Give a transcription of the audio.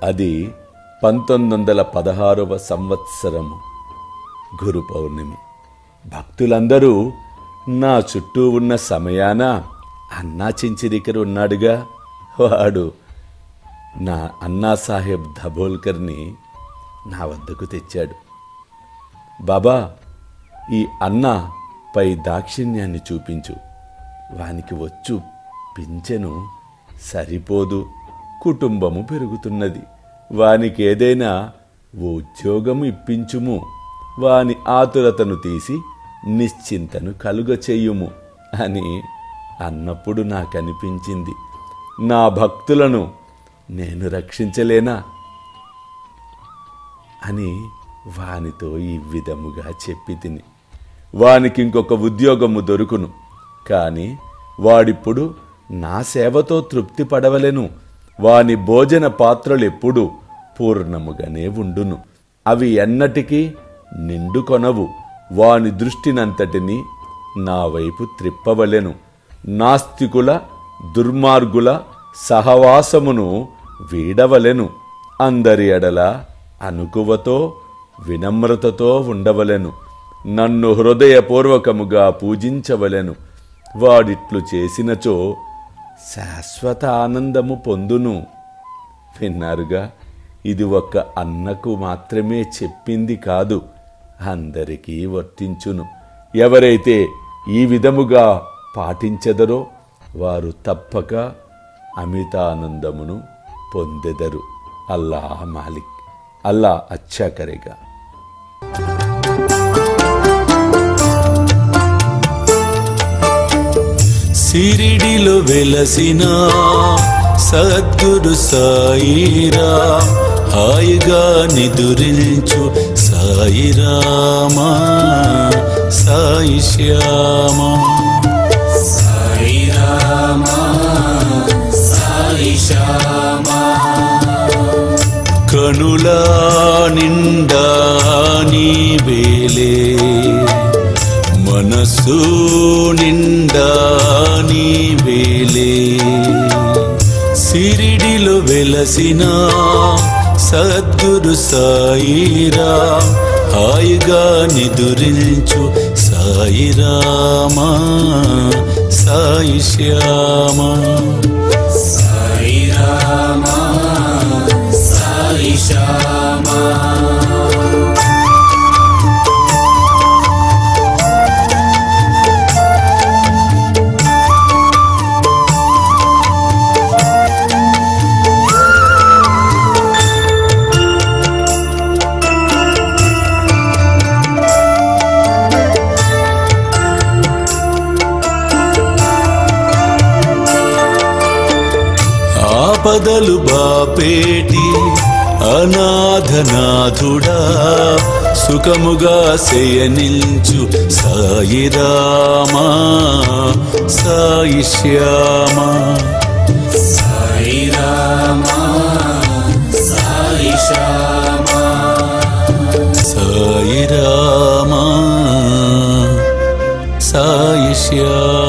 అది 1916వ సంవత్సరము గురు పౌర్ణమి. భక్తులందరూ నా చుట్టూ ఉన్న సమయాన అన్నా చించిరికర్ ఉన్నాడుగా, వాడు నా అన్నా సాహెబ్ దబోల్కర్ని నా వద్దకు తెచ్చాడు. బాబా, ఈ అన్నా పై దాక్షిణ్యాన్ని చూపించు, వానికి వచ్చు పింఛను సరిపోదు, కుటుంబము పెరుగుతున్నది, వానికేదైనా ఉద్యోగము ఇప్పించుము, వాని ఆతురతను తీసి నిశ్చింతను కలుగచెయ్యుము అని అన్నప్పుడు నాకనిపించింది, నా భక్తులను నేను రక్షించలేనా అని వానితో ఈ విధముగా చెప్పి తిని. వానికి ఇంకొక ఉద్యోగము దొరుకును, కానీ వాడిప్పుడు నా సేవతో తృప్తి పడవలెను. వాని భోజన పాత్రలెప్పుడు పూర్ణముగానే ఉండును, అవి ఎన్నటికీ నిండుకొనవు. వాని దృష్టినంతటిని నా వైపు త్రిప్పవలెను. నాస్తికుల దుర్మార్గుల సహవాసమును వీడవలెను. అందరి ఎడల అనుకువతో వినమ్రతతో ఉండవలెను. నన్ను హృదయపూర్వకముగా పూజించవలెను. వాడిట్లు చేసినచో శాశ్వత ఆనందము పొందును. విన్నారుగా, ఇది ఒక్క అన్నకు మాత్రమే చెప్పింది కాదు, అందరికీ వర్తించును. ఎవరైతే ఈ విధముగా పాటించెదరో వారు తప్పక అమితానందమును పొందెదరు. అల్లా మాలిక్, అల్లా అచ్చా కరేగా. సిరిడిలో వెలసిన సద్గురు సాయిరాం, హాయిగా నిదురించు సాయిరామా, సాయి శ్యామా, సాయిరామా, సాయి శ్యామా. కనుల నిండా నీవేలే, మనసు నిండా నీవేలే. సిరిడిలో వెలసిన సద్గురు సాయిరాం, హాయిగా నిదురించు సాయిరామా, సాయి శ్యామా, సాయిరామా, సాయి శ్యామా. ఆపదలు బాపేటి అనాథనాథుడా, సుఖముగా శయనించు సాయిరామా, సాయి శ్యామా, సాయిరామా, సాయి శ్యామా, సాయిరామా, సాయి శ్యామా.